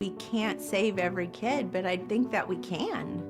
We can't save every kid, but I think that we can.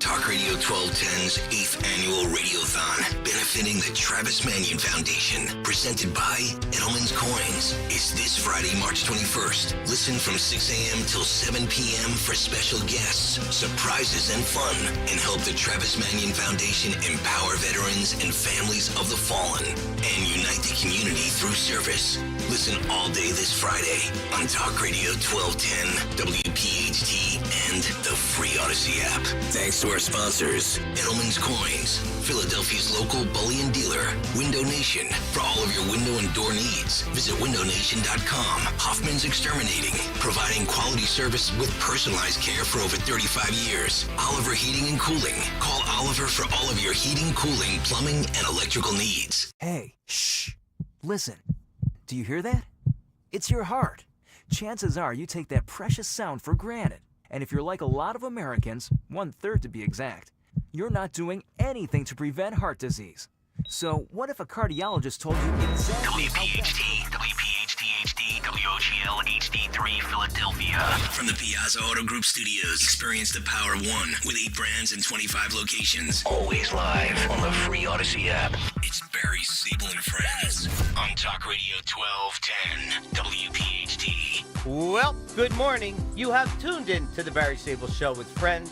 Talk Radio 1210's 8th Annual Radiothon, benefiting the Travis Manion Foundation, presented by Edelman's Coins, is this Friday, March 21st. Listen from 6 a.m. till 7 p.m. for special guests, surprises, and fun, and help the Travis Manion Foundation empower veterans and families of the fallen, and unite the community through service. Listen all day this Friday on Talk Radio 1210, WPHT, and the free Odyssey app. Thanks to our sponsors, Edelman's Coins, Philadelphia's local bullion dealer, Window Nation. For all of your window and door needs, visit windownation.com. Hoffman's Exterminating, providing quality service with personalized care for over 35 years. Oliver Heating and Cooling. Call Oliver for all of your heating, cooling, plumbing, and electrical needs. Hey, shh. Listen. Do you hear that? It's your heart. Chances are you take that precious sound for granted. And if you're like a lot of Americans, 1/3 to be exact, you're not doing anything to prevent heart disease. So what if a cardiologist told you exactly WPHT, WPHT-HD, WOGL HD3 Philadelphia. From the Piazza Auto Group Studios, experience the power of one with 8 brands and 25 locations. Always live on the free Odyssey app. It's Barry, Sable, and Friends on Talk Radio 1210 WPHT. Well, good morning. You have tuned in to the Barry Sable Show with friends.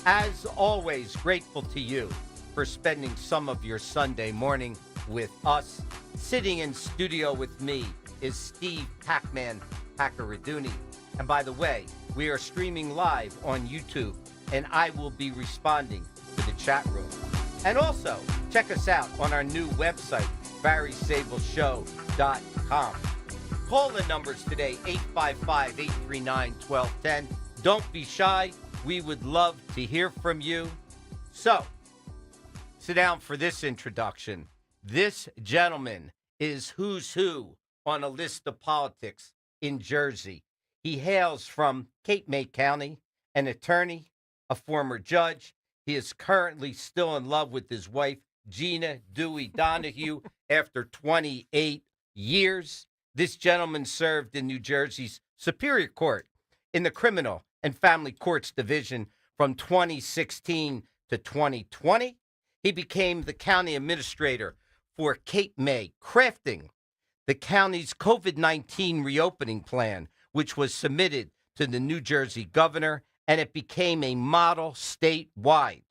As always, grateful to you for spending some of your Sunday morning with us. Sitting in studio with me is Steve Pac-Man Paccaraduni. And by the way, we are streaming live on YouTube, and I will be responding to the chat room. And also, check us out on our new website, BarrySableShow.com. Call the numbers today, 855-839-1210. Don't be shy. We would love to hear from you. So, sit down for this introduction. This gentleman is who's who on a list of politics in Jersey. He hails from Cape May County, an attorney, a former judge. He is currently still in love with his wife, Gina Dewey Donahue, after 28 years. This gentleman served in New Jersey's Superior Court in the Criminal and Family Courts Division from 2016 to 2020. He became the county administrator for Cape May, crafting the county's COVID-19 reopening plan, which was submitted to the New Jersey governor, and it became a model statewide.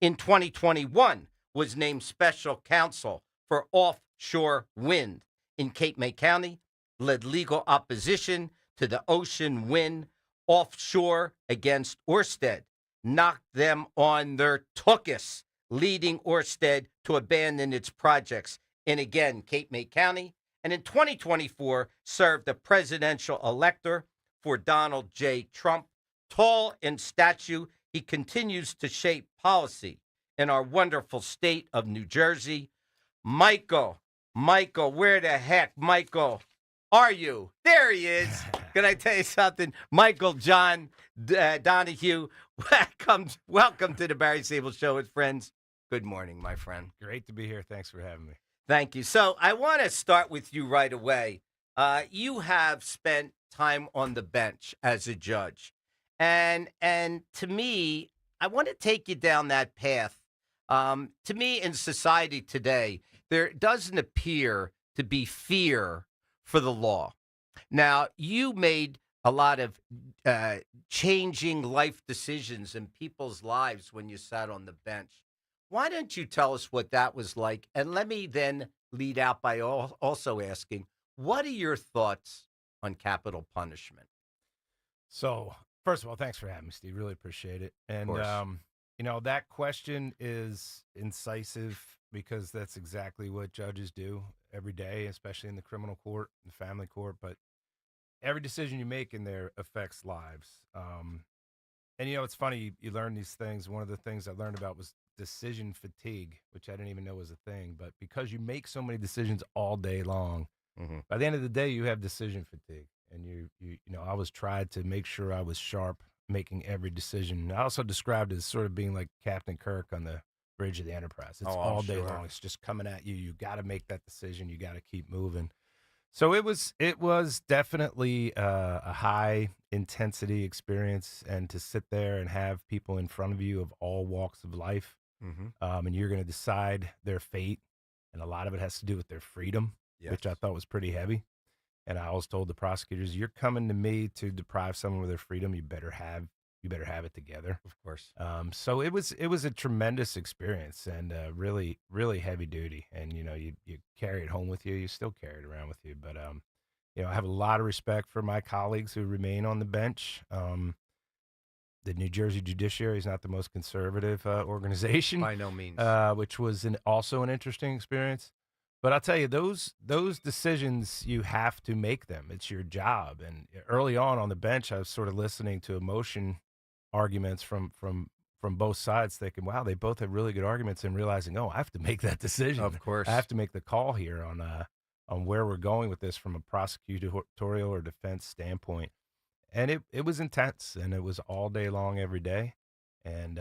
In 2021, was named special counsel for offshore wind in Cape May County, led legal opposition to the ocean wind offshore against Ørsted, knocked them on their tuchus, leading Ørsted to abandon its projects in, again, Cape May County, and in 2024 served the presidential elector for Donald J. Trump. Tall in stature, he continues to shape policy in our wonderful state of New Jersey. Michael, where the heck, Michael, are you? There he is. Can I tell you something? Michael John Donahue, welcome to the Barry Sable Show with friends. Good morning, my friend. Great to be here. Thanks for having me. Thank you. So I want to start with you right away. You have spent time on the bench as a judge. And to me, I want to take you down that path. To me, in society today, there doesn't appear to be fear for the law. Now, you made a lot of changing life decisions in people's lives when you sat on the bench. Why don't you tell us what that was like? And let me then lead out by also asking, what are your thoughts on capital punishment? So, first of all, thanks for having me, Steve. Really appreciate it. And, that question is incisive because that's exactly what judges do every day, especially in the criminal court, the family court. But every decision you make in there affects lives. And, it's funny, you learn these things. One of the things I learned about was decision fatigue, which I didn't even know was a thing. But because you make so many decisions all day long, by the end of the day, you have decision fatigue. And I was tried to make sure I was sharp making every decision. I also described it as sort of being like Captain Kirk on the bridge of the Enterprise. It's all day long. It's just coming at you. You got to make that decision. You got to keep moving. So it was definitely a high intensity experience, and to sit there and have people in front of you of all walks of life, Mm-hmm. and you're going to decide their fate, and a lot of it has to do with their freedom, Yes. which I thought was pretty heavy. And I always told the prosecutors, "You're coming to me to deprive someone of their freedom. You better have it together." Of course. So it was a tremendous experience, and really really heavy duty. And you carry it home with you. You still carry it around with you. But I have a lot of respect for my colleagues who remain on the bench. The New Jersey judiciary is not the most conservative organization, By no means. which was also an interesting experience. But I'll tell you, those decisions, you have to make them. It's your job. And early on the bench, I was sort of listening to emotion arguments from both sides, thinking, "Wow, they both have really good arguments," and realizing, "Oh, I have to make that decision. Of course. I have to make the call here on where we're going with this from a prosecutorial or defense standpoint." And it was intense, and it was all day long, every day. And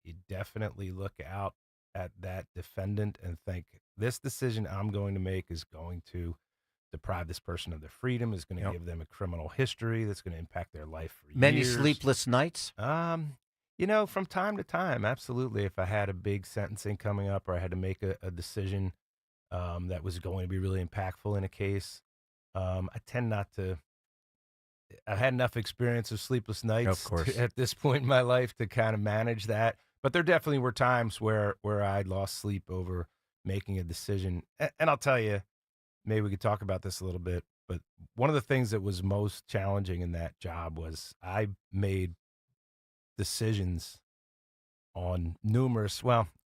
you definitely look out at that defendant and think, this decision I'm going to make is going to deprive this person of their freedom, is going to Yep. give them a criminal history that's going to impact their life for Many years. sleepless nights. From time to time, absolutely. If I had a big sentencing coming up, or I had to make a decision that was going to be really impactful in a case, I tend not to. I've had enough experience of sleepless nights course. at this point in my life to kind of manage that. But there definitely were times where I lost sleep over making a decision. And I'll tell you, maybe we could talk about this a little bit, but one of the things that was most challenging in that job was I made decisions on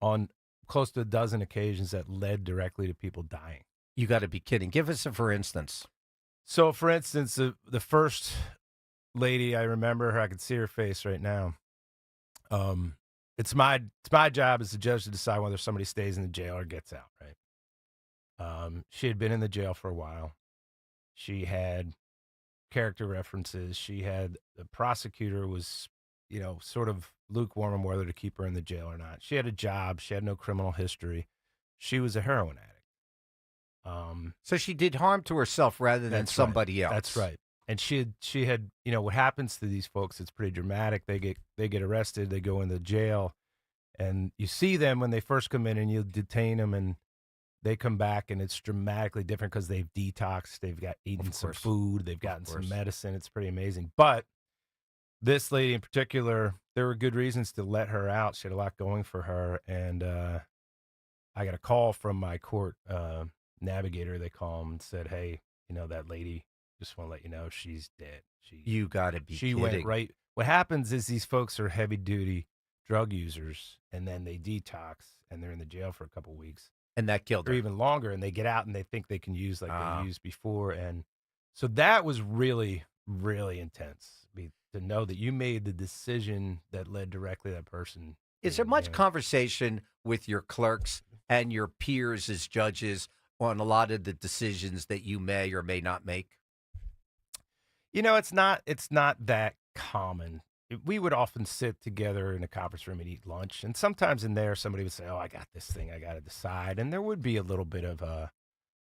on close to a dozen occasions that led directly to people dying. You got to be kidding. Give us a for instance. So, for instance, the first lady, I remember her. I can see her face right now. It's my job as a judge to decide whether somebody stays in the jail or gets out. Right. She had been in the jail for a while. She had character references. The prosecutor was, sort of lukewarm on whether to keep her in the jail or not. She had a job. She had no criminal history. She was a heroin addict. So she did harm to herself rather than That's somebody else. That's right. And she had, what happens to these folks, it's pretty dramatic. They get arrested, they go into jail, and you see them when they first come in, and you detain them, and they come back, and it's dramatically different because they've detoxed, they've eaten some course. food, they've gotten some course. medicine. It's pretty amazing. But this lady in particular, there were good reasons to let her out. She had a lot going for her. And I got a call from my court navigator, they call him, and said, "Hey, that lady, just want to let you know she's dead." You got to be She kidding. went right. What happens is these folks are heavy duty drug users, and then they detox, and they're in the jail for a couple weeks And that killed or her. even longer, and they get out and they think they can use like Ah. they used before. And so that was really, really intense, to know that you made the decision that led directly to that person. Is there much conversation with your clerks and your peers as judges on a lot of the decisions that you may or may not make? It's not that common. We would often sit together in a conference room and eat lunch, and sometimes in there somebody would say, "Oh, I got this thing I got to decide," and there would be a little bit of a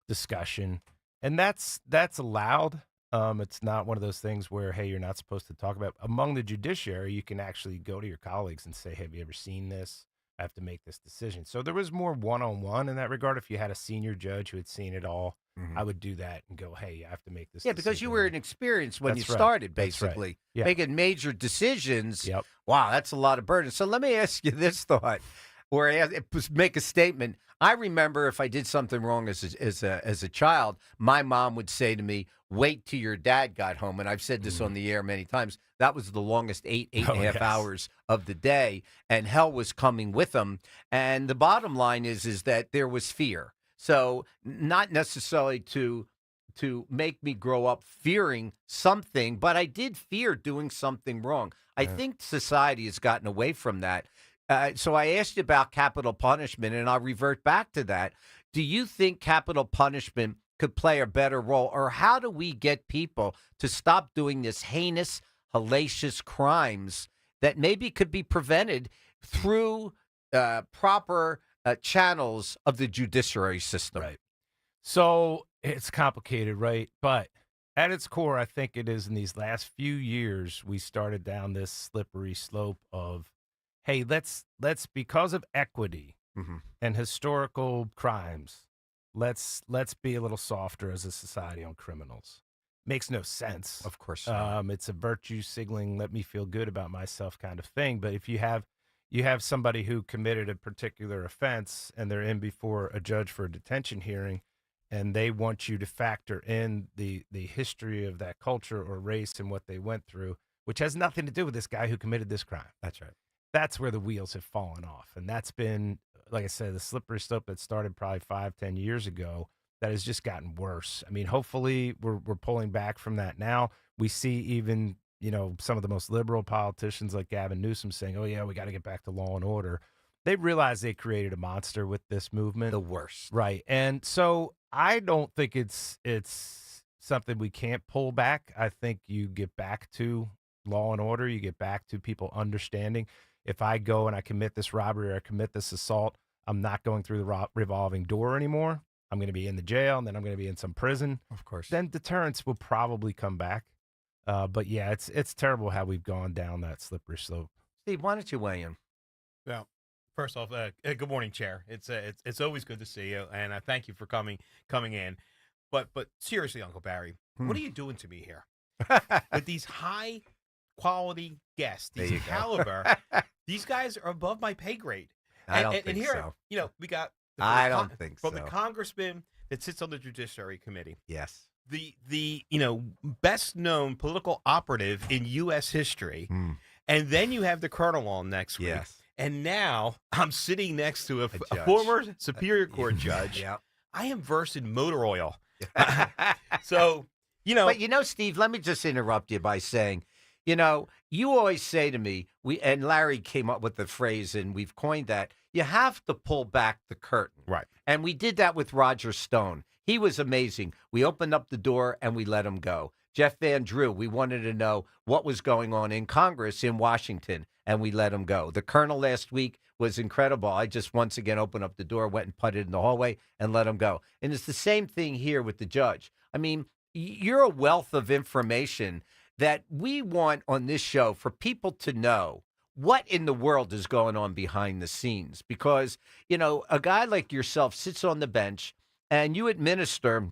discussion, and that's allowed. It's not one of those things where, hey, you're not supposed to talk about. Among the judiciary, you can actually go to your colleagues and say, "Have you ever seen this? I have to make this decision." So there was more one-on-one in that regard. If you had a senior judge who had seen it all, I would do that and go, "Hey, I have to make this Yeah, because you were inexperienced when you That's right. started, That's right. basically. Yeah. Making major decisions. Yep. Wow, that's a lot of burden. So let me ask you this thought, or make a statement. I remember if I did something wrong as a child, my mom would say to me, "Wait till your dad got home." And I've said this on the air many times. That was the longest eight and a half yes. hours of the day, and hell was coming with them. And the bottom line is that there was fear. So not necessarily to make me grow up fearing something, but I did fear doing something wrong. I think society has gotten away from that. So I asked you about capital punishment, and I'll revert back to that. Do you think capital punishment could play a better role, or how do we get people to stop doing this heinous, hellacious crimes that maybe could be prevented through proper channels of the judiciary system? Right. So It's complicated, right? But at its core, I think it is in these last few years we started down this slippery slope of, hey, let's because of equity Mhm. and historical crimes, let's be a little softer as a society on criminals. Makes no sense. Of course not. It's a virtue signaling, let me feel good about myself kind of thing. But if you have somebody who committed a particular offense and they're in before a judge for a detention hearing, and they want you to factor in the history of that culture or race and what they went through, which has nothing to do with this guy who committed this crime. That's right. That's where the wheels have fallen off. And that's been, like I said, the slippery slope that started probably 5-10 years ago that has just gotten worse. I mean, hopefully we're pulling back from that now. We see even, some of the most liberal politicians like Gavin Newsom saying, oh, yeah, we got to get back to law and order. They realize they created a monster with this movement. The worst. Right. And so I don't think it's something we can't pull back. I think you get back to law and order. You get back to people understanding if I go and I commit this robbery or I commit this assault, I'm not going through the revolving door anymore. I'm going to be in the jail, and then I'm going to be in some prison. Of course. Then deterrence will probably come back. But yeah, it's terrible how we've gone down that slippery slope. Steve, why don't you weigh in? Well, first off, good morning, Chair. It's always good to see you, and I thank you for coming in. But seriously, Uncle Barry, what are you doing to me here with these high quality guests? There These you go. caliber, these guys are above my pay grade. I don't and think here, so. we got I don't think from so. the congressman that sits on the Judiciary Committee. Yes. The best known political operative in U.S. history, and then you have the colonel on next week. Yes. And now I'm sitting next to a judge. former Superior Court judge. Yep. I am versed in motor oil. So, But Steve, let me just interrupt you by saying, you always say to me, and Larry came up with the phrase, and we've coined that, you have to pull back the curtain. Right. And we did that with Roger Stone. He was amazing. We opened up the door and we let him go. Jeff Van Drew, we wanted to know what was going on in Congress in Washington, and we let him go. The colonel last week was incredible. I just once again opened up the door, went and putted in the hallway, and let him go. And it's the same thing here with the judge. I mean, you're a wealth of information that we want on this show for people to know what in the world is going on behind the scenes. Because, a guy like yourself sits on the bench and you administer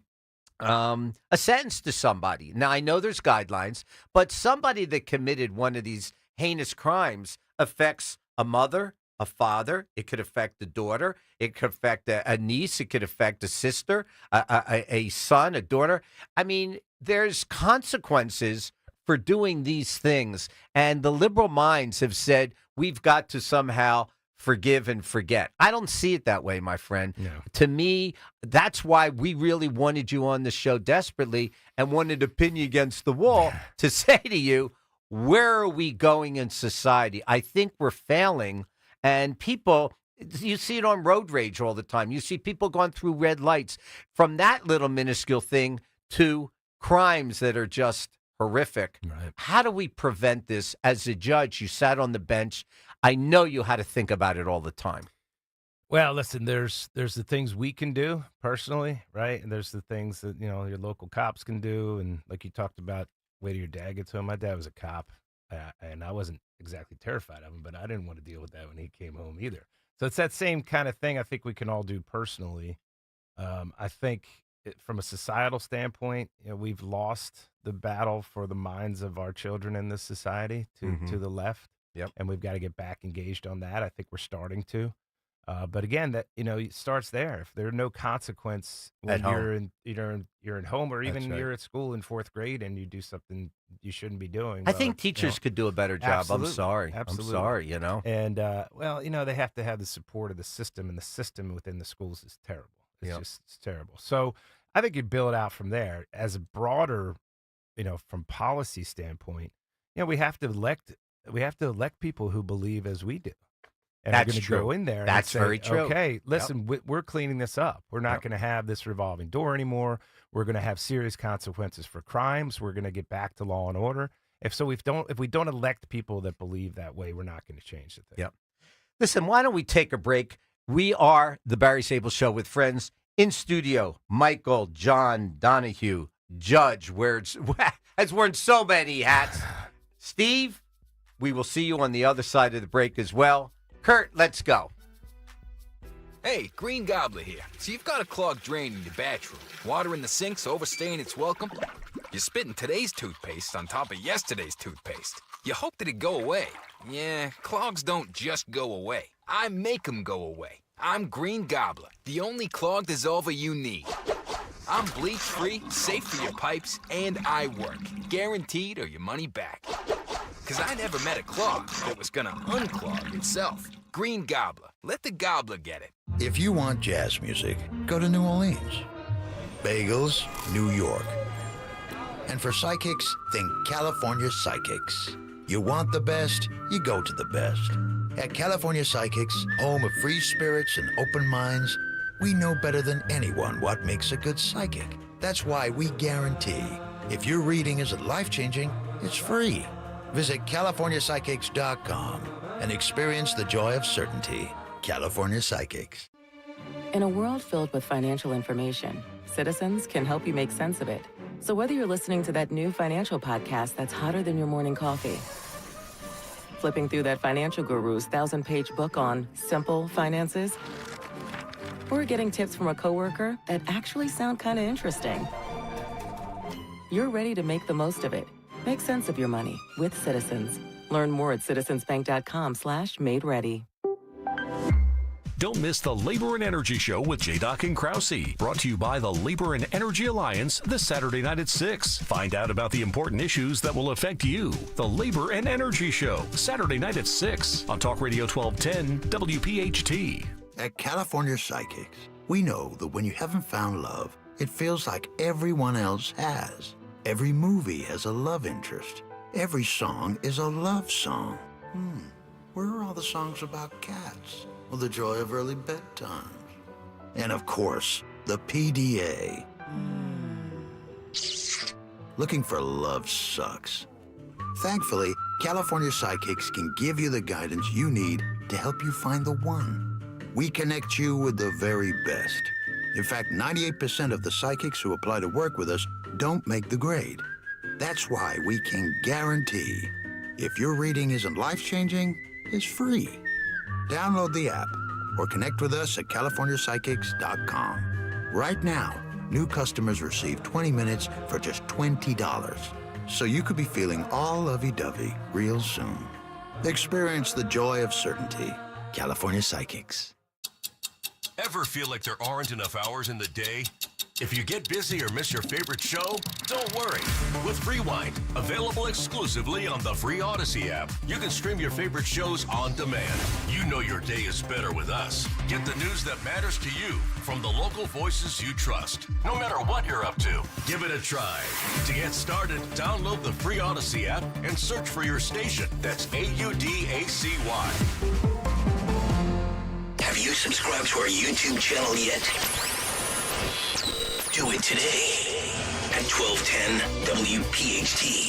a sentence to somebody. Now, I know there's guidelines, but somebody that committed one of these heinous crimes affects a mother, a father. It could affect a daughter. It could affect a niece. It could affect a sister, a son, a daughter. I mean, there's consequences for doing these things. And the liberal minds have said we've got to somehow forgive and forget. I don't see it that way, my friend. No. To me, that's why we really wanted you on the show desperately and wanted to pin you against the wall to say to you, where are we going in society? I think we're failing. And people, you see it on road rage all the time. You see people going through red lights from that little minuscule thing to crimes that are just horrific. Right. How do we prevent this? As a judge, you sat on the bench. I know you had to think about it all the time. Well, listen, there's the things we can do personally, right? And there's the things that, your local cops can do. And like you talked about, wait till your dad gets home. My dad was a cop, and I wasn't exactly terrified of him, but I didn't want to deal with that when he came home either. So it's that same kind of thing I think we can all do personally. I think from a societal standpoint, we've lost the battle for the minds of our children in this society to the left. Yep. And we've got to get back engaged on that. I think we're starting to. But again, that it starts there. If there are no consequence when you're in home, or even you're at school in 4th grade and you do something you shouldn't be doing. I think teachers could do a better job. Absolutely. I'm sorry. Absolutely. I'm sorry, And they have to have the support of the system, and the system within the schools is terrible. It's terrible. So I think you build out from there. As a broader, from policy standpoint, we have to elect people who believe as we do. And That's are going to true. go in there. That's and say, very true. Okay, listen, we're cleaning this up. We're not going to have this revolving door anymore. We're going to have serious consequences for crimes. We're going to get back to law and order. If we don't elect people that believe that way, we're not going to change the thing. Yep. Listen, why don't we take a break? We are the Barry Sable Show with friends. In studio, Michael John Donahue, judge, has worn so many hats. Steve, we will see you on the other side of the break as well. Kurt, let's go. Hey, Green Gobbler here. So you've got a clogged drain in your bathroom. Water in the sink's overstaying its welcome. You're spitting today's toothpaste on top of yesterday's toothpaste. You hope that it'd go away. Yeah, clogs don't just go away. I make them go away. I'm Green Gobbler, the only clog dissolver you need. I'm bleach-free, safe for your pipes, and I work. Guaranteed or your money back. Because I never met a clog that was gonna unclog itself. Green Gobbler. Let the gobbler get it. If you want jazz music, go to New Orleans. Bagels, New York. And for psychics, think California Psychics. You want the best, you go to the best. At California Psychics, home of free spirits and open minds, we know better than anyone what makes a good psychic. That's why we guarantee, if your reading isn't life-changing, it's free. Visit CaliforniaPsychics.com and experience the joy of certainty. California Psychics. In a world filled with financial information, Citizens can help you make sense of it. So whether you're listening to that new financial podcast that's hotter than your morning coffee, flipping through that financial guru's 1,000-page book on simple finances, or getting tips from a coworker that actually sound kind of interesting, you're ready to make the most of it. Make sense of your money with Citizens. Learn more at citizensbank.com/made-ready. Don't miss the Labor and Energy Show with J-Doc and Krause. Brought to you by the Labor and Energy Alliance this Saturday night at 6. Find out about the important issues that will affect you. The Labor and Energy Show, Saturday night at 6 on Talk Radio 1210 WPHT. At California Psychics, we know that when you haven't found love, it feels like everyone else has. Every movie has a love interest. Every song is a love song. Where are all the songs about cats? Or the joy of early bedtimes? And of course, the PDA. Looking for love sucks. Thankfully, California Psychics can give you the guidance you need to help you find the one. We connect you with the very best. In fact, 98% of the psychics who apply to work with us don't make the grade. That's why we can guarantee if your reading isn't life-changing, it's free. Download the app or connect with us at CaliforniaPsychics.com. Right now, new customers receive 20 minutes for just $20. So you could be feeling all lovey-dovey real soon. Experience the joy of certainty. California Psychics. Ever feel like there aren't enough hours in the day? If you get busy or miss your favorite show, don't worry. With Rewind, available exclusively on the free Odyssey app, you can stream your favorite shows on demand. You know your day is better with us. Get the news that matters to you from the local voices you trust. No matter what you're up to, give it a try. To get started, download the free Odyssey app and search for your station. That's AUDACY. Have you subscribed to our YouTube channel yet? Do it today at 1210 WPHT.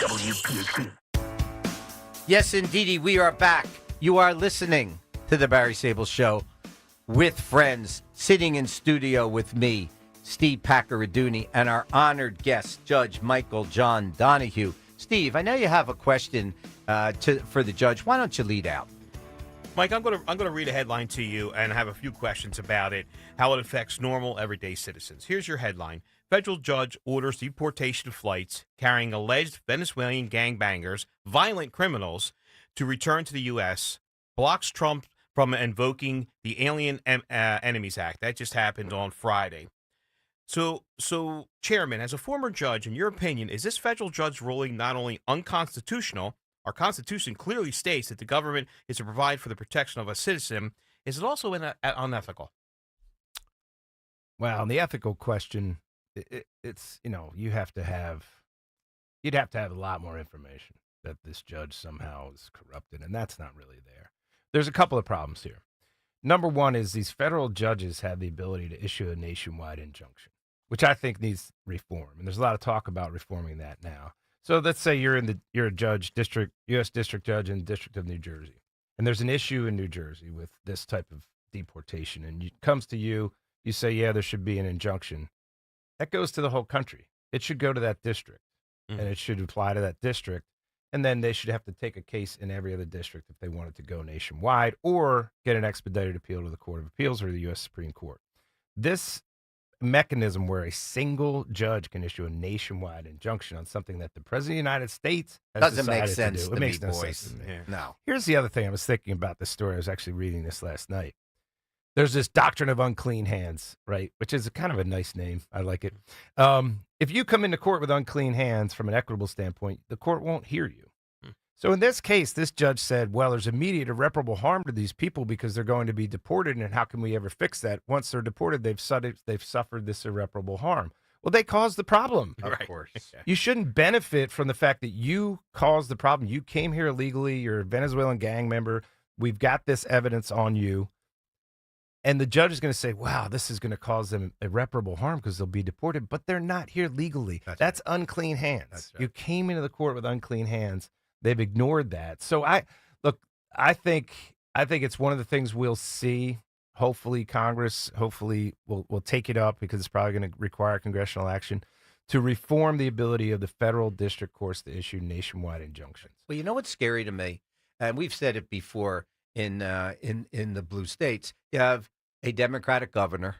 Yes, indeedy, we are back. You are listening to the Barry Sable Show with friends, sitting in studio with me, Steve Paccaraduni, and our honored guest, Judge Michael John Donahue. Steve, I know you have a question for the judge. Why don't you lead out? Mike, I'm gonna read a headline to you and have a few questions about it, how it affects normal, everyday citizens. Here's your headline. Federal judge orders deportation flights carrying alleged Venezuelan gangbangers, violent criminals, to return to the U.S., blocks Trump from invoking the Alien Enemies Act. That just happened on Friday. So, Chairman, as a former judge, in your opinion, is this federal judge ruling not only unconstitutional? Our Constitution clearly states that the government is to provide for the protection of a citizen. Is it also unethical? Well, the ethical question, it's you'd have to have a lot more information that this judge somehow is corrupted, and that's not really there. There's a couple of problems here. Number one is these federal judges have the ability to issue a nationwide injunction, which I think needs reform, and there's a lot of talk about reforming that now. So let's say you're a judge, U.S. district judge in the District of New Jersey, and there's an issue in New Jersey with this type of deportation, and it comes to you, you say, yeah, there should be an injunction. That goes to the whole country. It should go to that district, and it should apply to that district. And then they should have to take a case in every other district if they wanted to go nationwide or get an expedited appeal to the Court of Appeals or the U.S. Supreme Court. This mechanism where a single judge can issue a nationwide injunction on something that the President of the United States has Doesn't make decided sense to do. to It makes me, no boys. sense to me. Yeah. No. Here's the other thing I was thinking about this story. I was actually reading this last night. There's this doctrine of unclean hands, right? Which is kind of a nice name. I like it. If you come into court with unclean hands from an equitable standpoint, the court won't hear you. So in this case, this judge said, well, there's immediate irreparable harm to these people because they're going to be deported. And how can we ever fix that? Once they're deported, they've suffered this irreparable harm. Well, they caused the problem. Of course. You shouldn't benefit from the fact that you caused the problem. You came here illegally. You're a Venezuelan gang member. We've got this evidence on you. And the judge is going to say, wow, this is going to cause them irreparable harm because they'll be deported. But they're not here legally. That's unclean hands. That's right. You came into the court with unclean hands. They've ignored that. So I think it's one of the things we'll see. Hopefully Congress will take it up because it's probably going to require congressional action to reform the ability of the federal district courts to issue nationwide injunctions. Well, you know what's scary to me, and we've said it before in the blue states. You have a Democratic governor,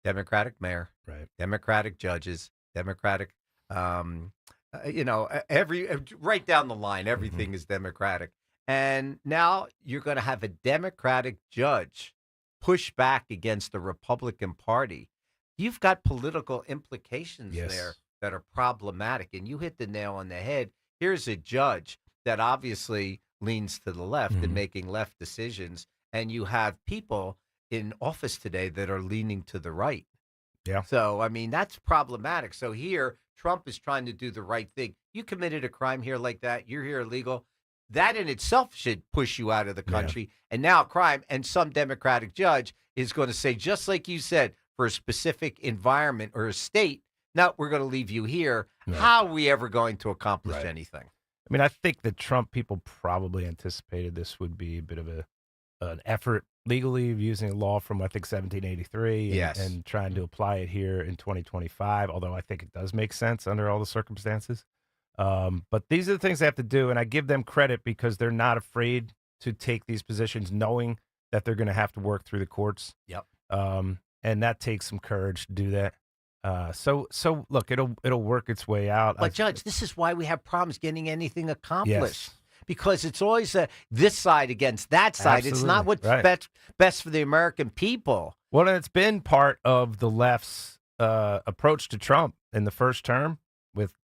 Democratic mayor, Right. Democratic judges, Democratic. Every right down the line, everything is Democratic, and now you're going to have a Democratic judge push back against the Republican Party. You've got political implications there that are problematic, and you hit the nail on the head. Here's a judge that obviously leans to the left and making left decisions, and you have people in office today that are leaning to the right. Yeah. So, I mean, that's problematic. So here, Trump is trying to do the right thing. You committed a crime here like that. You're here illegal. That in itself should push you out of the country. And now crime, and some Democratic judge is going to say, just like you said, for a specific environment or a state, no, we're going to leave you here. Right. How are we ever going to accomplish anything? I mean, I think the Trump people probably anticipated this would be a bit of an effort legally of using a law from, I think, 1783 and trying to apply it here in 2025, although I think it does make sense under all the circumstances. But these are the things they have to do, and I give them credit because they're not afraid to take these positions knowing that they're going to have to work through the courts. Yep. And that takes some courage to do that. So look, it'll work its way out. But Judge, this is why we have problems getting anything accomplished. Yes. Because it's always this side against that side. Absolutely. It's not what's best for the American people. Well, and it's been part of the left's approach to Trump in the first term with,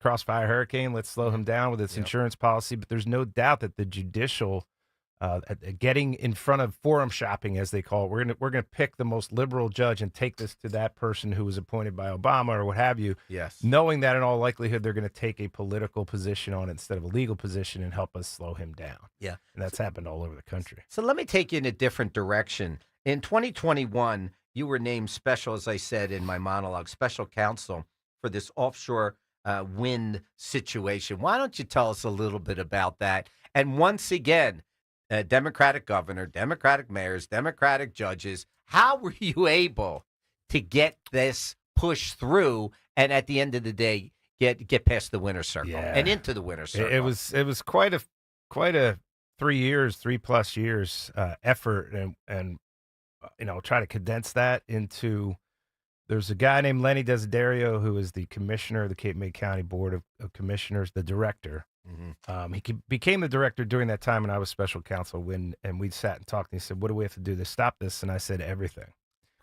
Crossfire Hurricane, let's slow him down with its insurance policy. But there's no doubt that the judicial getting in front of forum shopping, as they call it, we're gonna pick the most liberal judge and take this to that person who was appointed by Obama or what have you. Yes. Knowing that in all likelihood they're going to take a political position on it instead of a legal position and help us slow him down. Yeah. And that's happened all over the country. So let me take you in a different direction. In 2021, you were named special, as I said in my monologue, special counsel for this offshore wind situation. Why don't you tell us a little bit about that? And once again, Democratic governor, Democratic mayors, Democratic judges, how were you able to get this pushed through and at the end of the day get past the winner's circle and into the winner's circle? It was quite a 3+ years effort and try to condense that into. There's a guy named Lenny Desiderio who is the commissioner of the Cape May County Board of Commissioners, the director. He became the director during that time when I was special counsel and we sat and talked and he said, what do we have to do to stop this? And I said, everything.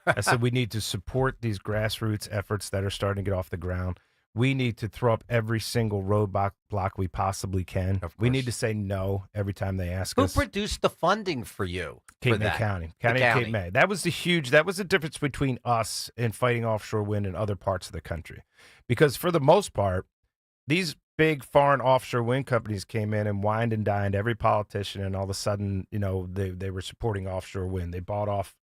I said, we need to support these grassroots efforts that are starting to get off the ground. We need to throw up every single roadblock we possibly can. We need to say no every time they ask us. Who produced the funding for you? Cape May County. County of Cape May. That was the difference between us and fighting offshore wind in other parts of the country. Because for the most part, these big foreign offshore wind companies came in and wined and dined every politician, and all of a sudden, they were supporting offshore wind. They bought off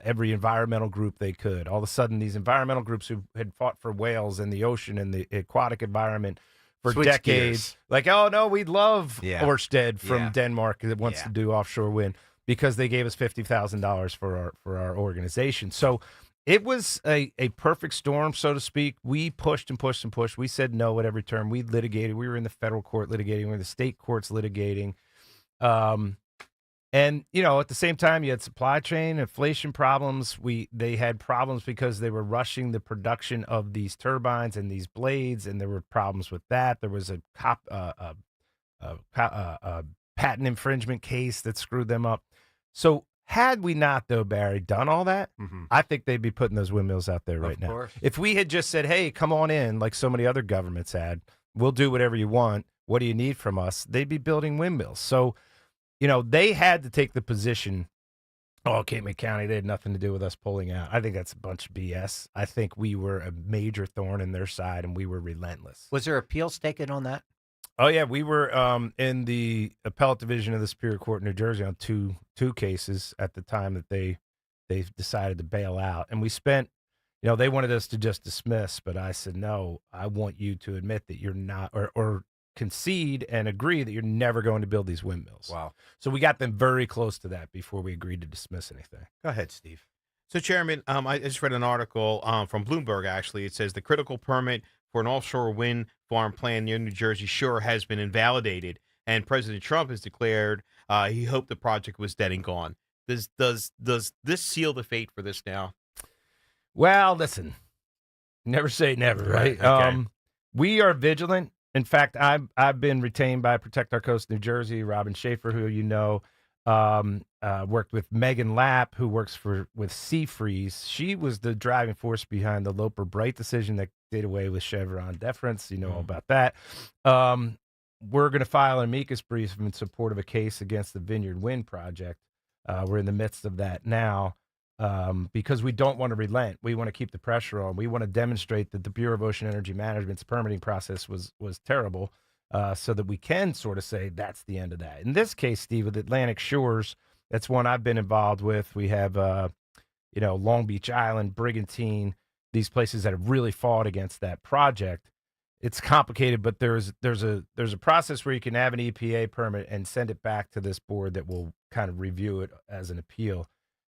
every environmental group they could. All of a sudden, these environmental groups who had fought for whales and the ocean and the aquatic environment for decades, like, oh no, we love Ørsted from Denmark that wants to do offshore wind, because they gave us $50,000 for our organization. So it was a perfect storm, so to speak. We pushed and pushed and pushed. We said no at every turn. We litigated. We were in the federal court litigating. We were in the state courts litigating. And, at the same time, you had supply chain, inflation problems. They had problems because they were rushing the production of these turbines and these blades, and there were problems with that. There was a patent infringement case that screwed them up. So had we not, though, Barry, done all that, I think they'd be putting those windmills out there right now. If we had just said, hey, come on in, like so many other governments had, we'll do whatever you want. What do you need from us? They'd be building windmills. So, they had to take the position, Cape County, they had nothing to do with us pulling out. I think that's a bunch of BS. I think we were a major thorn in their side, and we were relentless. Was there appeals taken on that? Oh, yeah. We were in the appellate division of the Superior Court in New Jersey on two cases at the time that they decided to bail out. And we spent, they wanted us to just dismiss, but I said, no, I want you to admit that you're not, or concede and agree that you're never going to build these windmills. Wow. So we got them very close to that before we agreed to dismiss anything. Go ahead, Steve. So, Chairman, I just read an article from Bloomberg, actually. It says the critical permit for an offshore wind farm plan near New Jersey Shore has been invalidated, and President Trump has declared he hoped the project was dead and gone. Does this seal the fate for this now? Well, listen, never say never, right? Okay. We are vigilant. In fact, I've been retained by Protect Our Coast New Jersey. Robin Schaefer, who worked with Megan Lapp, who works with Sea Freeze. She was the driving force behind the Loper Bright decision that did away with Chevron deference. You know all about that. We're going to file an amicus brief in support of a case against the Vineyard Wind Project. We're in the midst of that now. Because we don't want to relent. We want to keep the pressure on. We want to demonstrate that the Bureau of Ocean Energy Management's permitting process was terrible, so that we can sort of say that's the end of that. In this case, Steve, with Atlantic Shores, that's one I've been involved with. We have, Long Beach Island, Brigantine, these places that have really fought against that project. It's complicated, but there's a process where you can have an EPA permit and send it back to this board that will kind of review it as an appeal.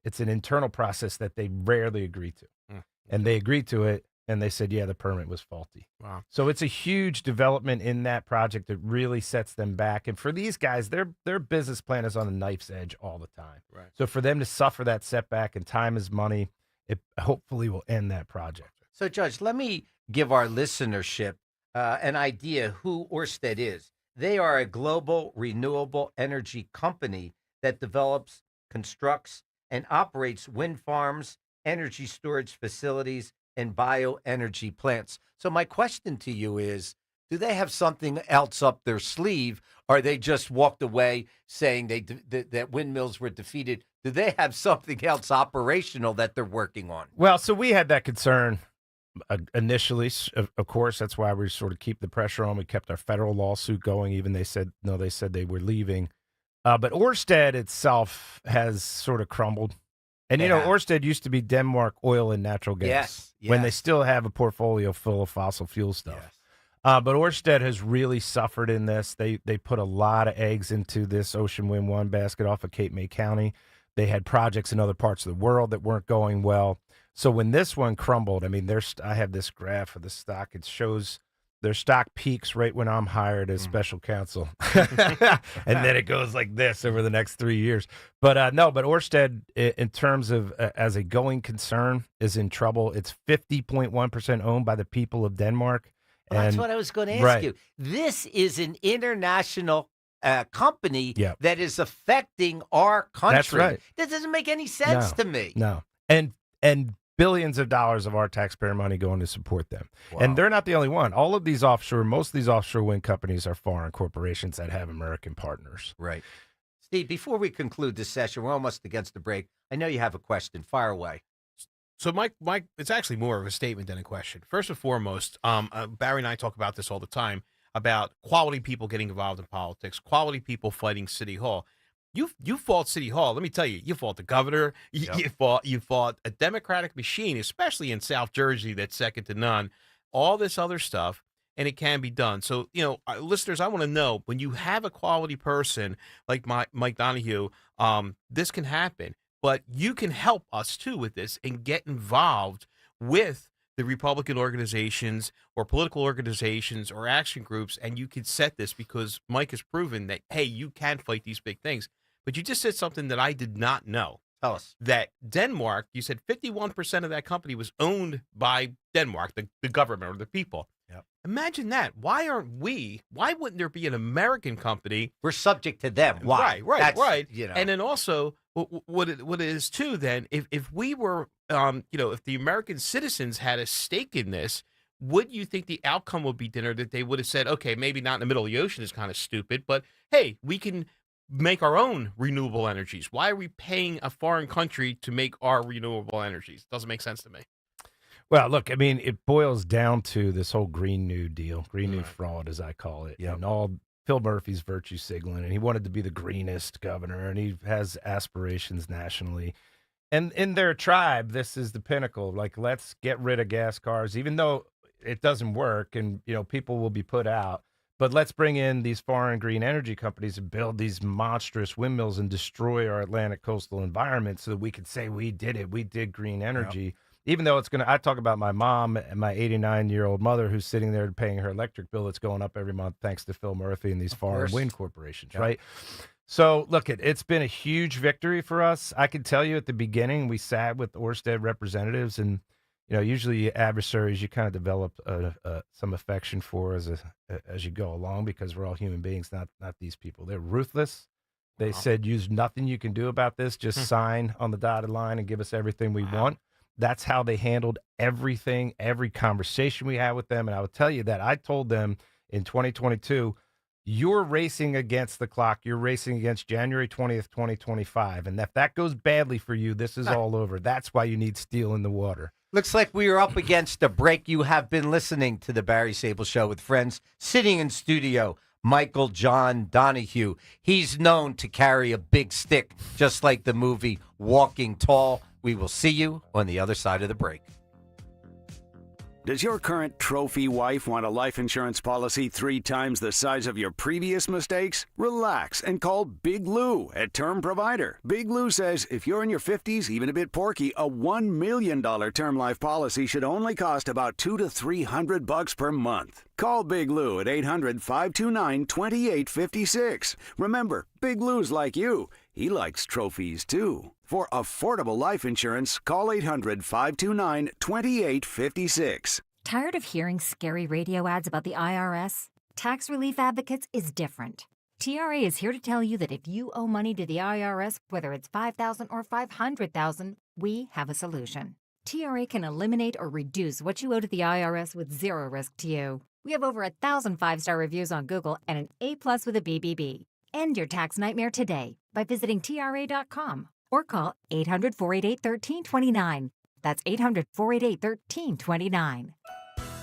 It's an internal process that they rarely agree to. And they agreed to it, and they said, yeah, the permit was faulty. Wow. So it's a huge development in that project that really sets them back. And for these guys, their business plan is on the knife's edge all the time. Right. So for them to suffer that setback, and time is money, it hopefully will end that project. So, Judge, let me give our listenership an idea who Ørsted is. They are a global renewable energy company that develops, constructs, and operates wind farms, energy storage facilities, and bioenergy plants. So my question to you is, do they have something else up their sleeve? Or they just walked away saying that windmills were defeated? Do they have something else operational that they're working on? Well, so we had that concern initially, of course. That's why we sort of keep the pressure on. We kept our federal lawsuit going. Even they said they were leaving. But Ørsted itself has sort of crumbled. And, Ørsted used to be Denmark Oil and Natural Gas. Yes. When they still have a portfolio full of fossil fuel stuff. Yes. But Ørsted has really suffered in this. They put a lot of eggs into this Ocean Wind 1 basket off of Cape May County. They had projects in other parts of the world that weren't going well. So when this one crumbled, I mean, I have this graph of the stock. It shows their stock peaks right when I'm hired as special counsel. And then it goes like this over the next 3 years. But but Ørsted, in terms of as a going concern, is in trouble. It's 50.1% owned by the people of Denmark. Well, that's what I was going to ask you. This is an international company that is affecting our country. That's right. That doesn't make any sense to me. No. And billions of dollars of our taxpayer money going to support them. Wow. And they're not the only one. Most of these offshore wind companies are foreign corporations that have American partners. Right. Steve, before we conclude this session, we're almost against the break. I know you have a question. Fire away. So, Mike, it's actually more of a statement than a question. First and foremost, Barry and I talk about this all the time, about quality people getting involved in politics, quality people fighting City Hall. You fought City Hall. Let me tell you, you fought the governor. You fought a Democratic machine, especially in South Jersey, that's second to none. All this other stuff. and it can be done. So, listeners, I want to know, when you have a quality person like Mike Donahue, this can happen. But you can help us, too, with this and get involved with the Republican organizations or political organizations or action groups, and you can set this, because Mike has proven that, hey, you can fight these big things. But you just said something that I did not know. Tell us. That Denmark, you said 51% of that company was owned by Denmark, the government or the people. Yep. Imagine that. Why wouldn't there be an American company? We're subject to them. Why? Right. You know. And then also, what it is too, then, if we were, if the American citizens had a stake in this, would you think the outcome would be dinner that they would have said, okay, maybe not in the middle of the ocean is kind of stupid, but hey, we can make our own renewable energies. Why are we paying a foreign country to make our renewable energies? Doesn't make sense to me. Well, look, I mean, it boils down to this whole Green New deal, Green New fraud, as I call it. Yep. And all Phil Murphy's virtue signaling, and he wanted to be the greenest governor, and he has aspirations nationally. And in their tribe, this is the pinnacle. Like, let's get rid of gas cars, even though it doesn't work, and people will be put out. But let's bring in these foreign green energy companies and build these monstrous windmills and destroy our Atlantic coastal environment so that we can say we did it. We did green energy. Yep. Even though I talk about my mom and my 89-year-old mother who's sitting there paying her electric bill that's going up every month thanks to Phil Murphy and these foreign wind corporations, right? So, look, it's been a huge victory for us. I can tell you at the beginning, we sat with Ørsted representatives, and usually adversaries you kind of develop some affection for as you go along, because we're all human beings, not these people. They're ruthless. They said, use nothing you can do about this. Just sign on the dotted line and give us everything we want. That's how they handled everything, every conversation we had with them. And I would tell you that I told them in 2022, you're racing against the clock. You're racing against January 20th, 2025. And if that goes badly for you, this is all over. That's why you need steel in the water. Looks like we are up against a break. You have been listening to the Barry Sable Show with friends. Sitting in studio, Michael John Donahue. He's known to carry a big stick, just like the movie Walking Tall. We will see you on the other side of the break. Does your current trophy wife want a life insurance policy 3 times the size of your previous mistakes? Relax and call Big Lou at Term Provider. Big Lou says if you're in your 50s, even a bit porky, a $1 million term life policy should only cost about $200 to $300 per month. Call Big Lou at 800-529-2856. Remember, Big Lou's like you. He likes trophies, too. For affordable life insurance, call 800-529-2856. Tired of hearing scary radio ads about the IRS? Tax Relief Advocates is different. TRA is here to tell you that if you owe money to the IRS, whether it's $5,000 or $500,000, we have a solution. TRA can eliminate or reduce what you owe to the IRS with zero risk to you. We have over 1,000 5-star reviews on Google and an A+ with a BBB. End your tax nightmare today by visiting TRA.com or call 800-488-1329. That's 800-488-1329.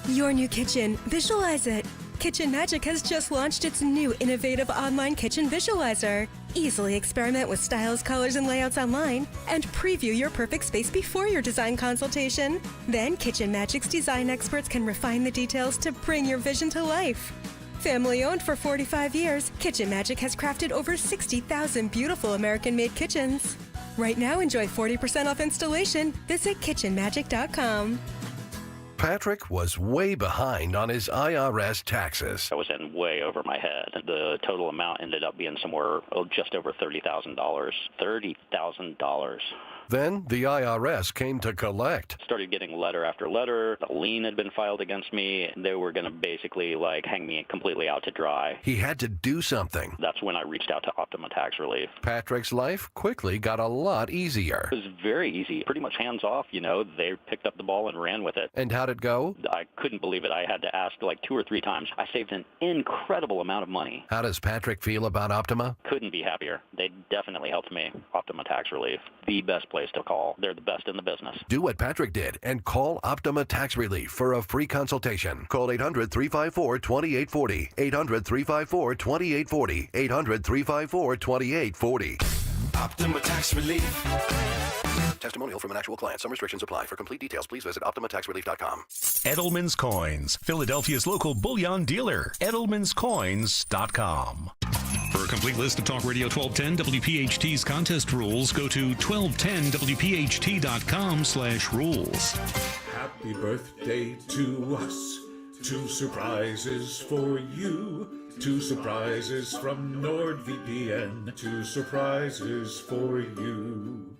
Your new kitchen. Visualize it. Kitchen Magic has just launched its new innovative online kitchen visualizer. Easily experiment with styles, colors, and layouts online and preview your perfect space before your design consultation. Then Kitchen Magic's design experts can refine the details to bring your vision to life. Family owned for 45 years, Kitchen Magic has crafted over 60,000 beautiful American-made kitchens. Right now, enjoy 40% off installation. Visit kitchenmagic.com. Patrick was way behind on his IRS taxes. I was in way over my head. The total amount ended up being somewhere just over $30,000. $30,000. Then the IRS came to collect. Started getting letter after letter. A lien had been filed against me. They were going to basically hang me completely out to dry. He had to do something. That's when I reached out to Optima Tax Relief. Patrick's life quickly got a lot easier. It was very easy, pretty much hands off. They picked up the ball and ran with it. And how'd it go? I couldn't believe it. I had to ask 2 or 3 times. I saved an incredible amount of money. How does Patrick feel about Optima? Couldn't be happier. They definitely helped me. Optima Tax Relief, the best place to call. They're the best in the business. Do what Patrick did and call Optima Tax Relief for a free consultation. Call 800-354-2840. 800-354-2840. 800-354-2840. Optima Tax Relief. Testimonial from an actual client. Some restrictions apply. For complete details, please visit OptimaTaxRelief.com. Edelman's Coins, Philadelphia's local bullion dealer. Edelman'sCoins.com. For a complete list of Talk Radio 1210 WPHT's contest rules, go to 1210WPHT.com/rules. Happy birthday to us. 2 surprises for you. 2 surprises from NordVPN. 2 surprises for you.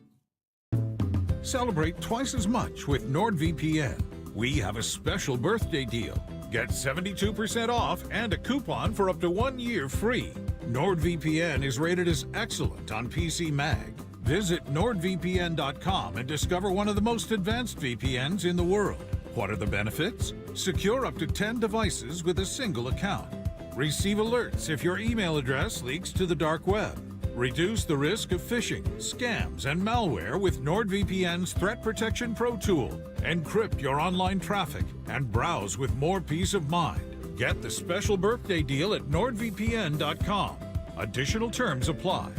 Celebrate twice as much with NordVPN. We have a special birthday deal. Get 72% off and a coupon for up to 1 year free. NordVPN is rated as excellent on PC Mag. Visit NordVPN.com and discover one of the most advanced VPNs in the world. What are the benefits? Secure up to 10 devices with a single account. Receive alerts if your email address leaks to the dark web. Reduce the risk of phishing, scams, and malware with NordVPN's Threat Protection Pro tool. Encrypt your online traffic and browse with more peace of mind. Get the special birthday deal at NordVPN.com. Additional terms apply.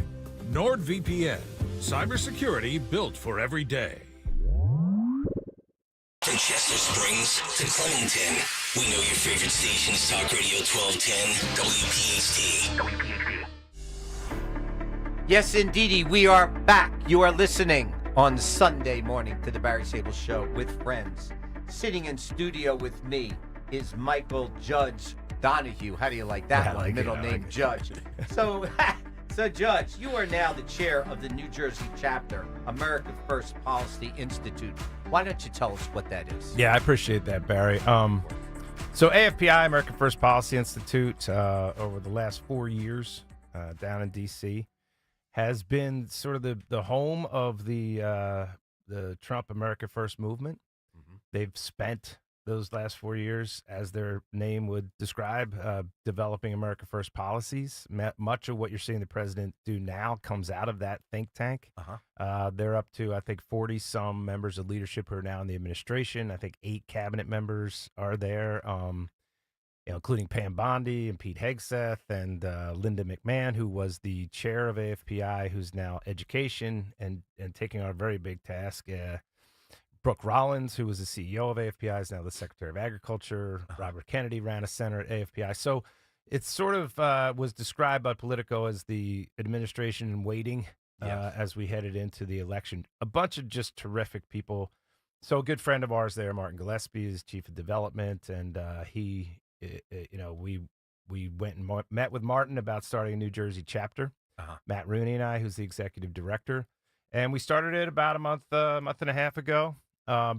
NordVPN. Cybersecurity built for every day. From Chester Springs to Clemington, we know your favorite station is Talk Radio 1210 WPHT. Yes, indeedy, we are back. You are listening on Sunday morning to the Barry Sable Show with friends. Sitting in studio with me is Michael Judge Donahue. How do you like that one? Middle name Judge. So, Judge, you are now the chair of the New Jersey chapter, America First Policy Institute. Why don't you tell us what that is? Yeah, I appreciate that, Barry. So AFPI, American First Policy Institute, over the last 4 years down in D.C., has been sort of the home of the Trump America First movement. Mm-hmm. They've spent those last 4 years, as their name would describe, developing America First policies. Much of what you're seeing the president do now comes out of that think tank. They're up to, I think, 40-some members of leadership who are now in the administration. I think 8 cabinet members are there, including Pam Bondi and Pete Hegseth and Linda McMahon, who was the chair of AFPI, who's now education and taking on a very big task. Brooke Rollins, who was the CEO of AFPI, is now the Secretary of Agriculture. Robert Kennedy ran a center at AFPI. So it sort of was described by Politico as the administration in waiting as we headed into the election. A bunch of just terrific people. So a good friend of ours there, Martin Gillespie, is Chief of Development, and we went and met with Martin about starting a New Jersey chapter. Matt Rooney and I, who's the Executive Director. And we started it about a month and a half ago.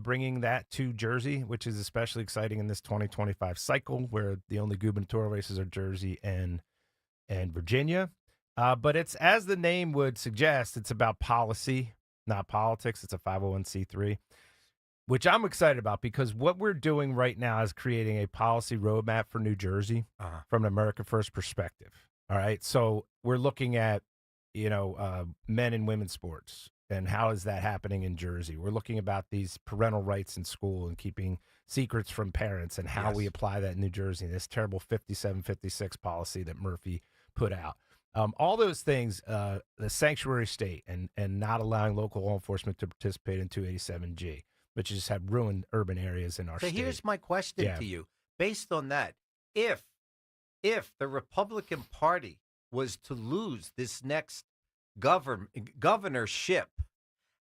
Bringing that to Jersey, which is especially exciting in this 2025 cycle, where the only gubernatorial races are Jersey and Virginia. But it's, as the name would suggest, it's about policy, not politics. It's a 501c3, which I'm excited about, because what we're doing right now is creating a policy roadmap for New Jersey from an America First perspective. All right, so we're looking at men and women's sports. And how is that happening in Jersey? We're looking about these parental rights in school and keeping secrets from parents, and how we apply that in New Jersey, this terrible 5756 policy that Murphy put out. All those things, the sanctuary state and not allowing local law enforcement to participate in 287G, which just have ruined urban areas in our state. So here's my question to you. Based on that, if the Republican Party was to lose this next governorship,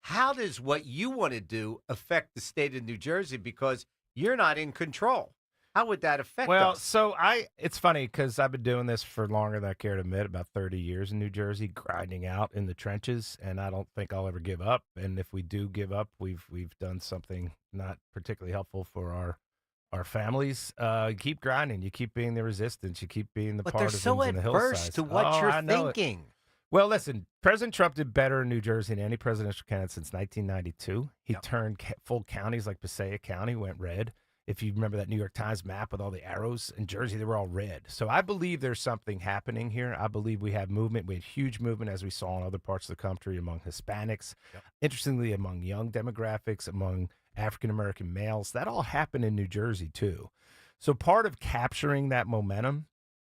how does what you want to do affect the state of New Jersey? Because you're not in control. How would that affect us? So it's funny, because I've been doing this for longer than I care to admit, about 30 years in New Jersey, grinding out in the trenches, and I don't think I'll ever give up. And if we do give up, we've done something not particularly helpful for our families. You keep grinding, you keep being the resistance, you keep being the partisans in the hillsides. But they're so adverse to what you're thinking. Well, listen, President Trump did better in New Jersey than any presidential candidate since 1992. He turned full counties like Passaic County went red. If you remember that New York Times map with all the arrows in Jersey, they were all red. So I believe there's something happening here. I believe we have movement. We had huge movement, as we saw in other parts of the country, among Hispanics. Interestingly, among young demographics, among African-American males. That all happened in New Jersey, too. So part of capturing that momentum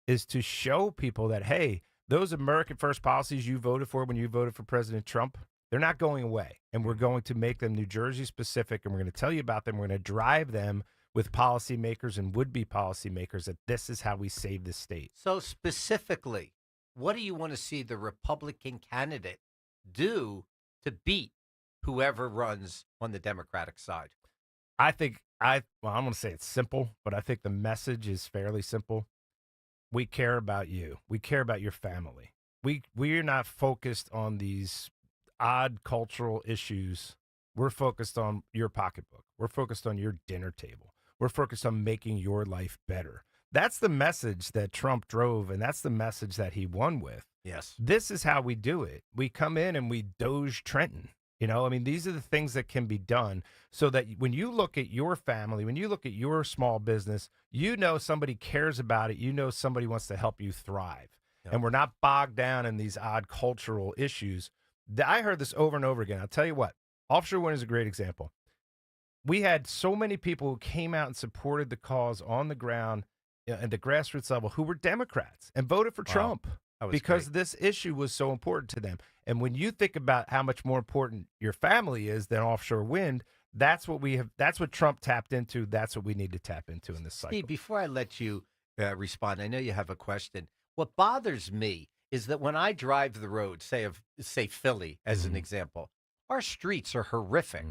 is to show people that, hey, those American first policies you voted for when you voted for President Trump, they're not going away. And we're going to make them New Jersey specific, and we're going to tell you about them. We're going to drive them with policymakers and would-be policymakers that this is how we save the state. So specifically, what do you want to see the Republican candidate do to beat whoever runs on the Democratic side? I think I'm going to say it's simple, but I think the message is fairly simple. We care about you. We care about your family. We're not focused on these odd cultural issues. We're focused on your pocketbook. We're focused on your dinner table. We're focused on making your life better. That's the message that Trump drove, and that's the message that he won with. Yes. This is how we do it. We come in and we Doge Trenton. These are the things that can be done so that when you look at your family, when you look at your small business, somebody cares about it. Somebody wants to help you thrive. Yep. And we're not bogged down in these odd cultural issues. I heard this over and over again. I'll tell you what, offshore wind is a great example. We had so many people who came out and supported the cause on the ground at the grassroots level who were Democrats and voted for Trump because this issue was so important to them. And when you think about how much more important your family is than offshore wind, that's what we have. That's what Trump tapped into. That's what we need to tap into in this cycle. Steve, before I let you respond, I know you have a question. What bothers me is that when I drive the road, say Philly as an example, our streets are horrific.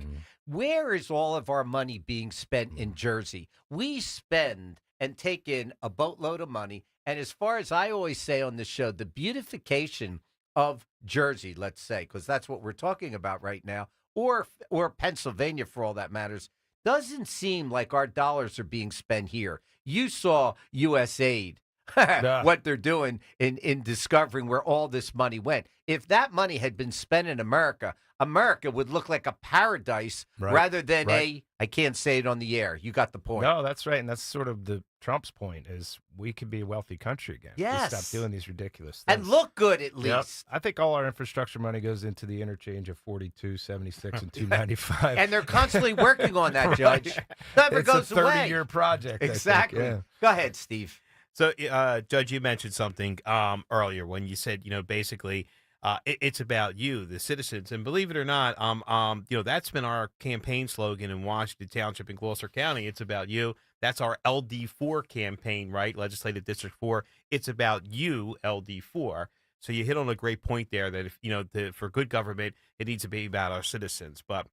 Where is all of our money being spent in Jersey? We spend and take in a boatload of money. And as far as I always say on the show, the beautification of Jersey, let's say, because that's what we're talking about right now, or Pennsylvania for all that matters, doesn't seem like our dollars are being spent here. You saw USAID, what they're doing in discovering where all this money went. If that money had been spent in America, America would look like a paradise rather than I can't say it on the air. You got the point. No, that's right. And that's sort of the Trump's point is we could be a wealthy country again. Yes. We stop doing these ridiculous things. And look good at least. Yep. I think all our infrastructure money goes into the interchange of 42, 76, and 295. And they're constantly working on that, Judge. Never goes away. It's a 30-year project. Exactly. Yeah. Go ahead, Steve. So, Judge, you mentioned something earlier when you said, basically it's about you, the citizens. And believe it or not, that's been our campaign slogan in Washington Township and Gloucester County. It's about you. That's our LD4 campaign, right? Legislative District 4. It's about you, LD4. So you hit on a great point there that if for good government, it needs to be about our citizens. But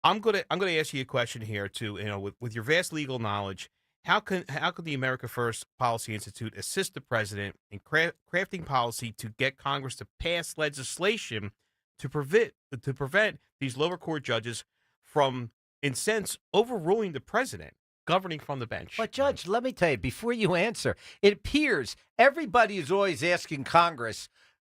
I'm gonna ask you a question here too. With your vast legal knowledge, how can the America First Policy Institute assist the president in crafting policy to get Congress to pass legislation to prevent these lower court judges from, in sense, overruling the president, governing from the bench? But Judge, let me tell you, before you answer, it appears everybody is always asking Congress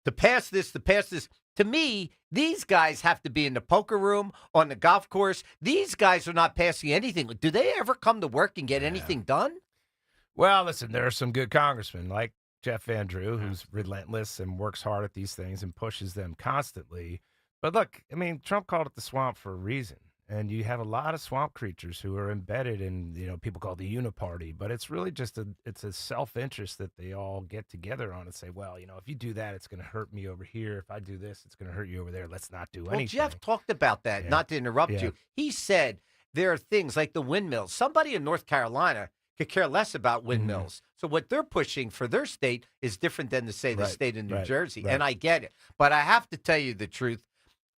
to pass this, to pass this. To me, these guys have to be in the poker room, on the golf course. These guys are not passing anything. Do they ever come to work and get anything done? Well, listen, there are some good congressmen like Jeff Van Drew, who's relentless and works hard at these things and pushes them constantly. But look, Trump called it the swamp for a reason. And you have a lot of swamp creatures who are embedded in, people call the uniparty, but it's really just it's a self-interest that they all get together on and say, well, if you do that, it's going to hurt me over here. If I do this, it's going to hurt you over there. Let's not do anything. Well, Jeff talked about that, not to interrupt you. He said there are things like the windmills. Somebody in North Carolina could care less about windmills. So what they're pushing for their state is different than, the state of New Jersey. And I get it. But I have to tell you the truth.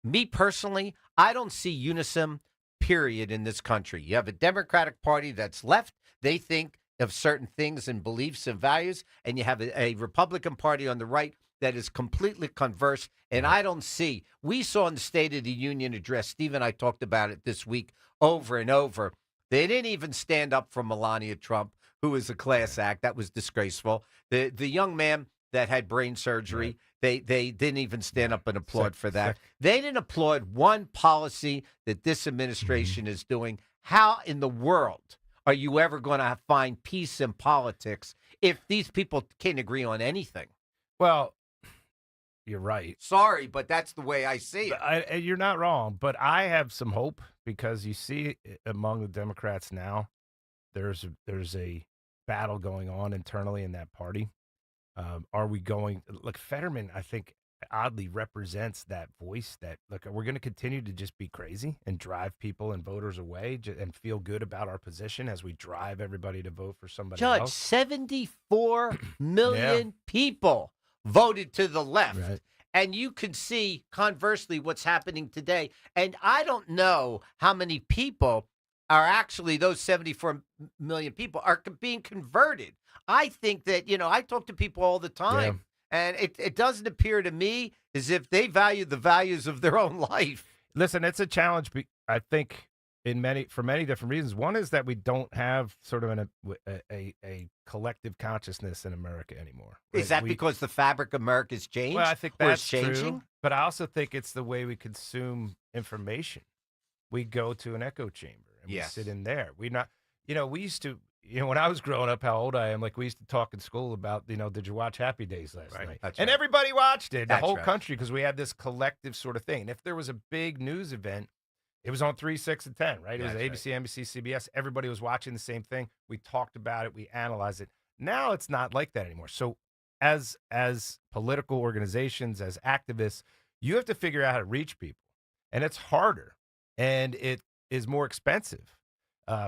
Me personally, I don't see unison, period, in this country. You have a Democratic Party that's left. They think of certain things and beliefs and values. And you have a Republican Party on the right that is completely converse. And I don't see. We saw in the State of the Union address, Steve and I talked about it this week over and over. They didn't even stand up for Melania Trump, who is a class act. That was disgraceful. The young man that had brain surgery, they didn't even stand up and applaud for that. They didn't applaud one policy that this administration is doing. How in the world are you ever going to find peace in politics if these people can't agree on anything? Well, you're right. Sorry, but that's the way I see it. You're not wrong, but I have some hope because you see among the Democrats now, there's a battle going on internally in that party. Are we going? Look, Fetterman, I think, oddly represents that voice that, look, we're going to continue to just be crazy and drive people and voters away and feel good about our position as we drive everybody to vote for somebody Judge, else. 74 million people voted to the left. Right. And you can see, conversely, what's happening today. And I don't know how many people are actually, those 74 million people are being converted. I think that, I talk to people all the time. And it doesn't appear to me as if they value the values of their own life. Listen, it's a challenge, I think, for many different reasons. One is that we don't have sort of a collective consciousness in America anymore. Right? Is that because the fabric of America has changed? Well, I think or that's is changing? true. But I also think it's the way we consume information. We go to an echo chamber and we sit in there. We used to. When I was growing up, how old I am, we used to talk in school about, did you watch Happy Days last night? And everybody watched it, the whole country, because we had this collective sort of thing. And if there was a big news event, it was on 3, 6, and 10, right? It was ABC, NBC, CBS. Everybody was watching the same thing. We talked about it. We analyzed it. Now it's not like that anymore. So as political organizations, as activists, you have to figure out how to reach people. And it's harder. And it is more expensive.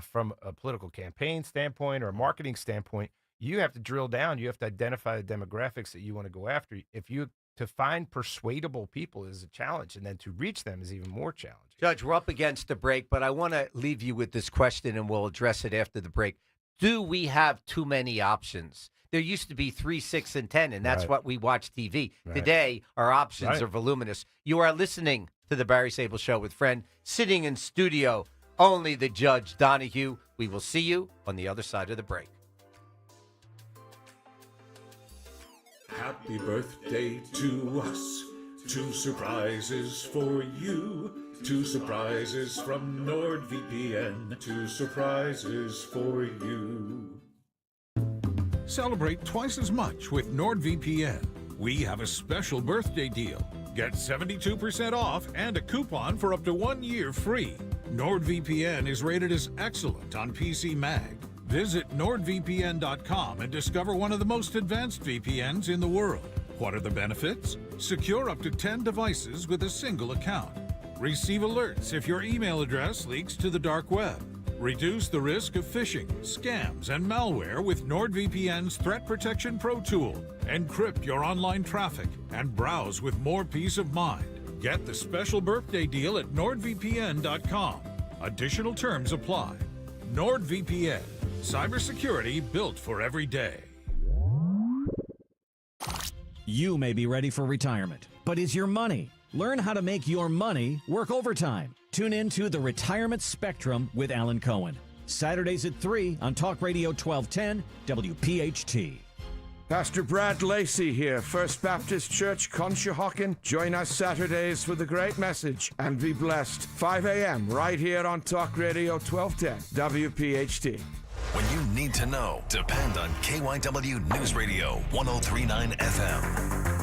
From a political campaign standpoint or a marketing standpoint, you have to drill down. You have to identify the demographics that you want to go after. To find persuadable people is a challenge, and then to reach them is even more challenging. Judge, we're up against the break, but I want to leave you with this question, and we'll address it after the break. Do we have too many options? There used to be 3, 6, and 10, and that's what we watch TV. Right. Today, our options are voluminous. You are listening to the Barry Sable Show with friend sitting in studio. Only the Judge Donahue. We will see you on the other side of the break. Happy birthday to us. 2 surprises for you. 2 surprises from NordVPN. 2 surprises for you. Celebrate twice as much with NordVPN. We have a special birthday deal. Get 72% off and a coupon for up to 1 year free. NordVPN is rated as excellent on PC Mag. Visit NordVPN.com and discover one of the most advanced VPNs in the world. What are the benefits? Secure up to 10 devices with a single account. Receive alerts if your email address leaks to the dark web. Reduce the risk of phishing, scams, and malware with NordVPN's Threat Protection Pro tool. Encrypt your online traffic and browse with more peace of mind. Get the special birthday deal at NordVPN.com. Additional terms apply. NordVPN. Cybersecurity built for every day. You may be ready for retirement, but is your money? Learn how to make your money work overtime. Tune in to The Retirement Spectrum with Alan Cohen. Saturdays at 3 on Talk Radio 1210 WPHT. Pastor Brad Lacey here, First Baptist Church, Conshohocken. Join us Saturdays for the great message and be blessed. 5 a.m. right here on Talk Radio 1210 WPHT. When you need to know, depend on KYW News Radio 1039 FM.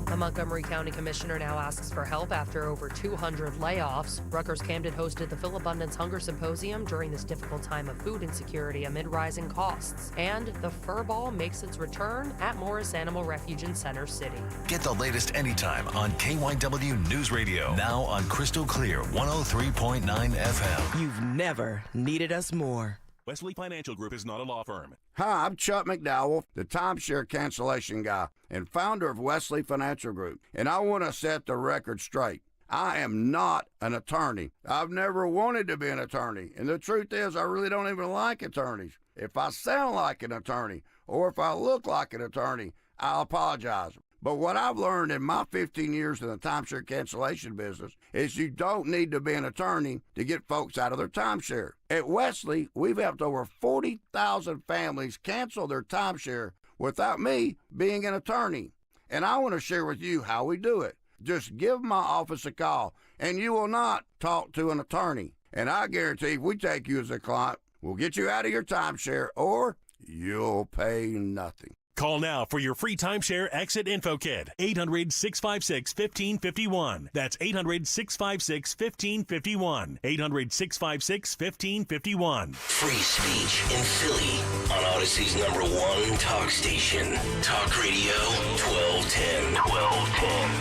The Montgomery County Commissioner now asks for help after over 200 layoffs. Rutgers-Camden hosted the Phil Abundance Hunger Symposium during this difficult time of food insecurity amid rising costs. And the Furball makes its return at Morris Animal Refuge in Center City. Get the latest anytime on KYW News Radio. Now on Crystal Clear 103.9 FM. You've never needed us more. Wesley Financial Group is not a law firm. Hi, I'm Chuck McDowell, the timeshare cancellation guy and founder of Wesley Financial Group, and I want to set the record straight. I am not an attorney. I've never wanted to be an attorney, and the truth is I really don't even like attorneys. If I sound like an attorney or if I look like an attorney, I'll apologize. But what I've learned in my 15 years in the timeshare cancellation business is you don't need to be an attorney to get folks out of their timeshare. At Wesley, we've helped over 40,000 families cancel their timeshare without me being an attorney. And I want to share with you how we do it. Just give my office a call, and you will not talk to an attorney. And I guarantee if we take you as a client, we'll get you out of your timeshare, or you'll pay nothing. Call now for your free timeshare exit info kit. 800-656-1551. That's 800-656-1551. 800-656-1551. Free speech in Philly on Odyssey's #1 talk station. Talk Radio 1210.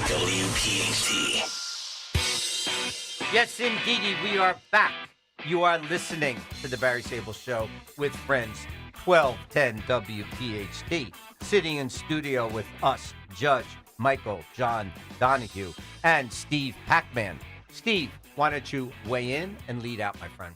WPHT. Yes, indeedy, we are back. You are listening to the Barry Sable Show with friends, 1210 WPHT. Sitting in studio with us, Judge Michael John Donahue and Steve Pac-Man. Steve, why don't you weigh in and lead out, my friend?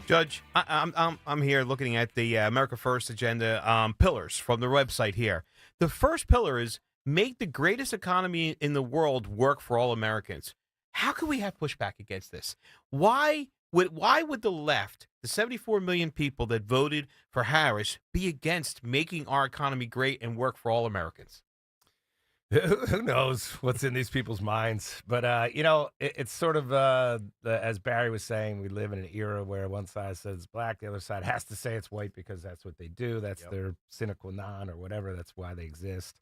Judge, I'm here looking at the America First agenda pillars from the website here. The first pillar is make the greatest economy in the world work for all Americans. How can we have pushback against this? Why would the left, the 74 million people that voted for Harris, be against making our economy great and work for all Americans? Who knows what's in these people's minds? But, it's sort of, as Barry was saying, we live in an era where one side says black, the other side has to say it's white because that's what they do. That's their sine qua non or whatever. That's why they exist.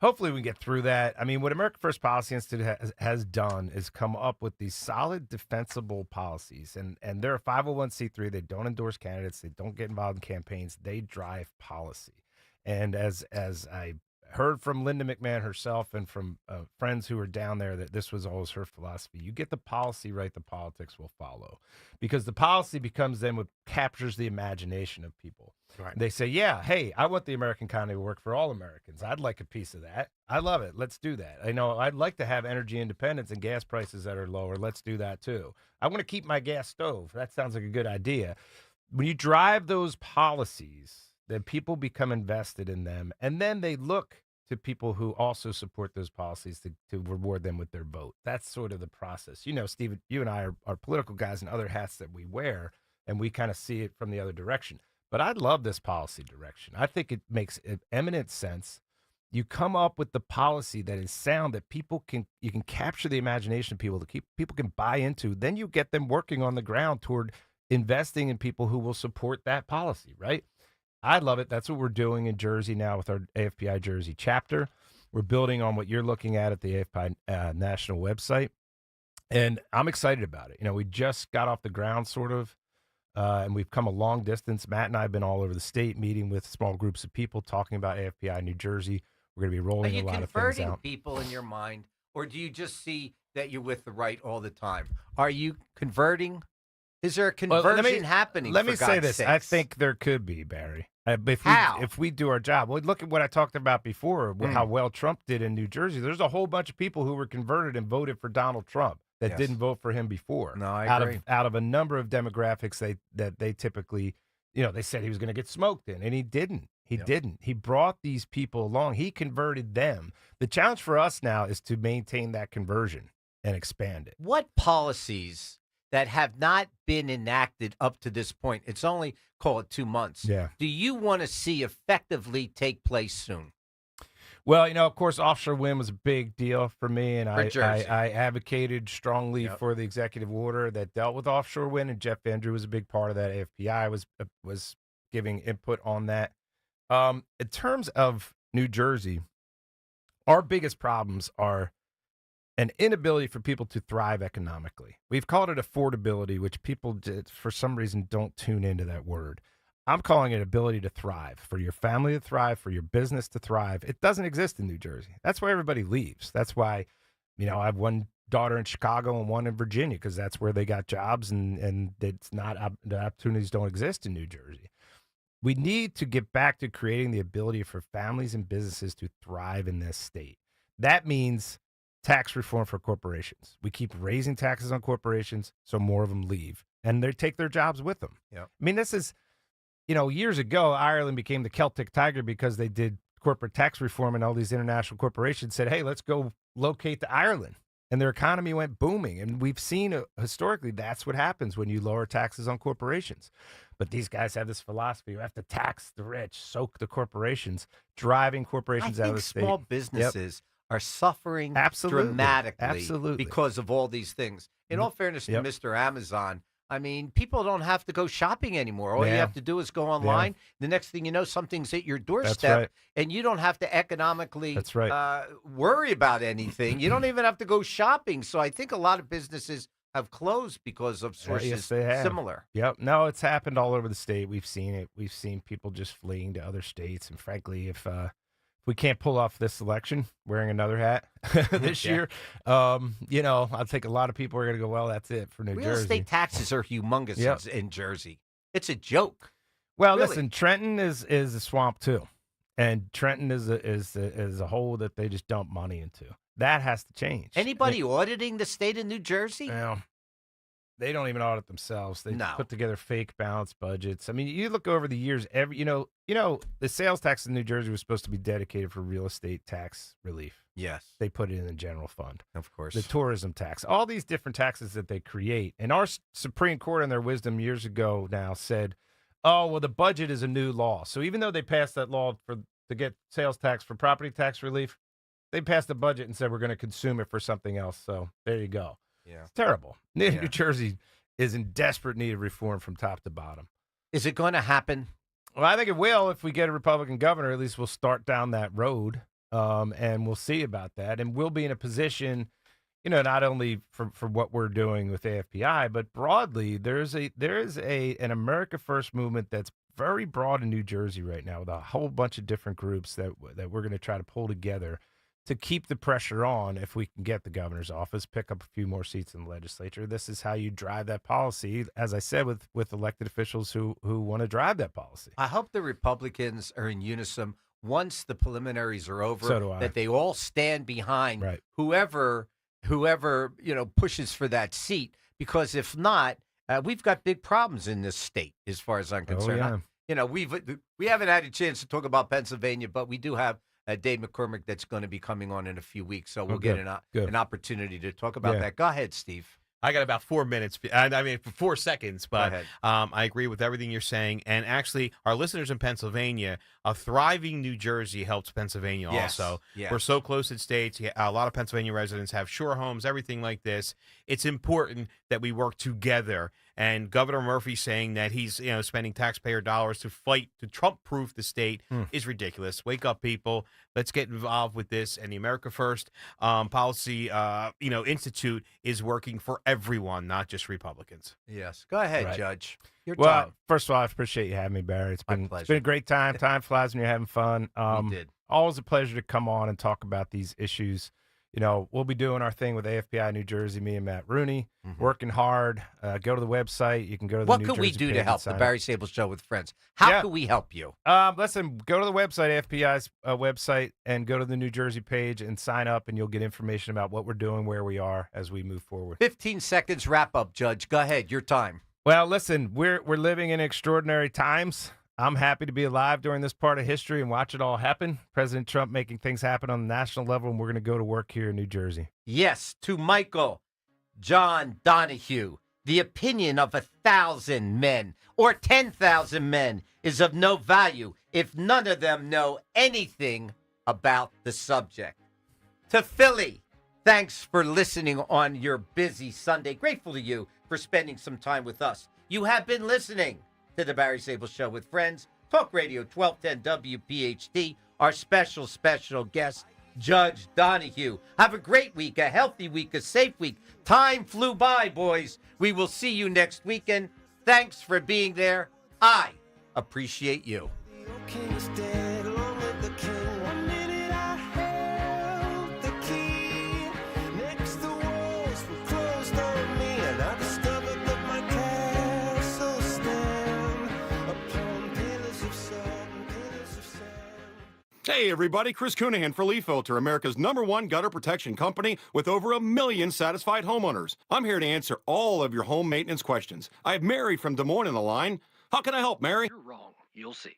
Hopefully we can get through that. I mean, what America First Policy Institute has done is come up with these solid, defensible policies. And they're a 501c3. They don't endorse candidates. They don't get involved in campaigns. They drive policy. And as I heard from Linda McMahon herself and from friends who were down there, that this was always her philosophy. You get the policy right, the politics will follow. Because the policy becomes then what captures the imagination of people. Right. They say, yeah, hey, I want the American economy to work for all Americans. I'd like a piece of that. I love it. Let's do that. I know I'd like to have energy independence and gas prices that are lower. Let's do that too. I want to keep my gas stove. That sounds like a good idea. When you drive those policies, then people become invested in them, and then they look to people who also support those policies to reward them with their vote. That's sort of the process. You know, Steve, you and I are political guys in other hats that we wear, and we kind of see it from the other direction. But I love this policy direction. I think it makes eminent sense. You come up with the policy that is sound, that you can capture the imagination of people, people can buy into. Then you get them working on the ground toward investing in people who will support that policy, right? I love it. That's what we're doing in Jersey now with our AFPI Jersey chapter. We're building on what you're looking at the AFPI national website. And I'm excited about it. You know, we just got off the ground sort of. And we've come a long distance. Matt and I have been all over the state meeting with small groups of people talking about AFPI New Jersey. We're going to be rolling a lot of things out. Are you converting people in your mind, or do you just see that you're with the right all the time? Are you converting? Is there a conversion happening? Let me say this. Sakes? I think there could be, Barry. If we do our job. Well, look at what I talked about before, how well Trump did in New Jersey. There's a whole bunch of people who were converted and voted for Donald Trump that didn't vote for him before. No, I agree. Out of a number of demographics that they typically, they said he was going to get smoked in, and he didn't. He didn't. He brought these people along. He converted them. The challenge for us now is to maintain that conversion and expand it. What policies that have not been enacted up to this point, it's only, call it 2 months, do you want to see effectively take place soon? Well, of course, offshore wind was a big deal for me, and I advocated strongly for the executive order that dealt with offshore wind, and Jeff Van Drew was a big part of that. AFPI was giving input on that. In terms of New Jersey, our biggest problems are an inability for people to thrive economically. We've called it affordability, which people, for some reason, don't tune into that word. I'm calling it ability to thrive, for your family to thrive, for your business to thrive. It doesn't exist in New Jersey. That's why everybody leaves. That's why, I have one daughter in Chicago and one in Virginia, because that's where they got jobs, and it's not, the opportunities don't exist in New Jersey. We need to get back to creating the ability for families and businesses to thrive in this state. That means tax reform for corporations. We keep raising taxes on corporations, so more of them leave, and they take their jobs with them. I mean, this is, years ago, Ireland became the Celtic Tiger because they did corporate tax reform, and all these international corporations said, hey, let's go locate to Ireland. And their economy went booming. And we've seen historically that's what happens when you lower taxes on corporations. But these guys have this philosophy. You have to tax the rich, soak the corporations, driving corporations out of the state. Small businesses are suffering dramatically because of all these things. In all fairness to Mr. Amazon, I mean, people don't have to go shopping anymore. All you have to do is go online. The next thing you know, something's at your doorstep, and you don't have to economically worry about anything. You don't even have to go shopping. So I think a lot of businesses have closed because of sources similar. Yep. No, it's happened all over the state. We've seen it. We've seen people just fleeing to other states. And frankly, if we can't pull off this election wearing another hat this year, you know, I think a lot of people are going to go, well, that's it for New Jersey. Real estate taxes are humongous in Jersey. It's a joke. Well, listen, Trenton is a swamp too. And Trenton is a hole that they just dump money into. That has to change. Anybody auditing the state of New Jersey? Well, they don't even audit themselves. They put together fake balanced budgets. I mean, you look over the years, the sales tax in New Jersey was supposed to be dedicated for real estate tax relief. Yes. They put it in the general fund. Of course. The tourism tax, all these different taxes that they create. And our Supreme Court, in their wisdom years ago now, said, oh, well, the budget is a new law. So even though they passed that law to get sales tax for property tax relief, they passed the budget and said we're going to consume it for something else. So there you go. Yeah. It's terrible. New Jersey is in desperate need of reform from top to bottom. Is it going to happen? Well, I think it will if we get a Republican governor. At least we'll start down that road, and we'll see about that. And we'll be in a position, not only for what we're doing with AFPI, but broadly, there is an America First movement that's very broad in New Jersey right now with a whole bunch of different groups that we're going to try to pull together to keep the pressure on if we can get the governor's office, pick up a few more seats in the legislature. This is how you drive that policy, as I said, with elected officials who want to drive that policy. I hope the Republicans are in unison once the preliminaries are over, So do I. that they all stand behind whoever pushes for that seat, because if not, we've got big problems in this state as far as I'm concerned. We haven't had a chance to talk about Pennsylvania, but we do have Dave McCormick that's going to be coming on in a few weeks, so we'll get an opportunity to talk about that. Go ahead, Steve. I got about 4 minutes. 4 seconds, but I agree with everything you're saying. And actually, our listeners in Pennsylvania, a thriving New Jersey helps Pennsylvania also. Yes. We're so close to states. A lot of Pennsylvania residents have shore homes, everything like this. It's important that we work together. And Governor Murphy saying that he's spending taxpayer dollars to fight to Trump-proof the state is ridiculous. Wake up, people. Let's get involved with this. And the America First Policy Institute is working for everyone, not just Republicans. Yes. Go ahead, Judge. Your Well, time. first of all, I appreciate you having me, Barry. It's been a great time. Time flies when you're having fun. We did. Always a pleasure to come on and talk about these issues. We'll be doing our thing with AFPI New Jersey, me and Matt Rooney, working hard. Go to the website. You can go to the What New could we Jersey do page to and help the sign up. Barry Sable Show with friends? How can we help you? Listen, go to the website, AFPI's website, and go to the New Jersey page and sign up, and you'll get information about what we're doing, where we are as we move forward. 15 seconds wrap up, Judge. Go ahead. Your time. Well, listen, we're living in extraordinary times. I'm happy to be alive during this part of history and watch it all happen. President Trump making things happen on the national level, and we're going to go to work here in New Jersey. Yes, to Michael John Donahue, the opinion of 1,000 men or 10,000 men is of no value if none of them know anything about the subject. To Philly, thanks for listening on your busy Sunday. Grateful to you for spending some time with us. You have been listening to the Barry Sable Show with friends. Talk Radio 1210 WPHT. Our special guest, Judge Donahue. Have a great week, a healthy week, a safe week. Time flew by, boys. We will see you next weekend. Thanks for being there. I appreciate you. Hey everybody, Chris Coonahan for Leaf Filter, America's #1 gutter protection company with over 1 million satisfied homeowners. I'm here to answer all of your home maintenance questions. I have Mary from Des Moines on the line. How can I help, Mary? You're wrong. You'll see.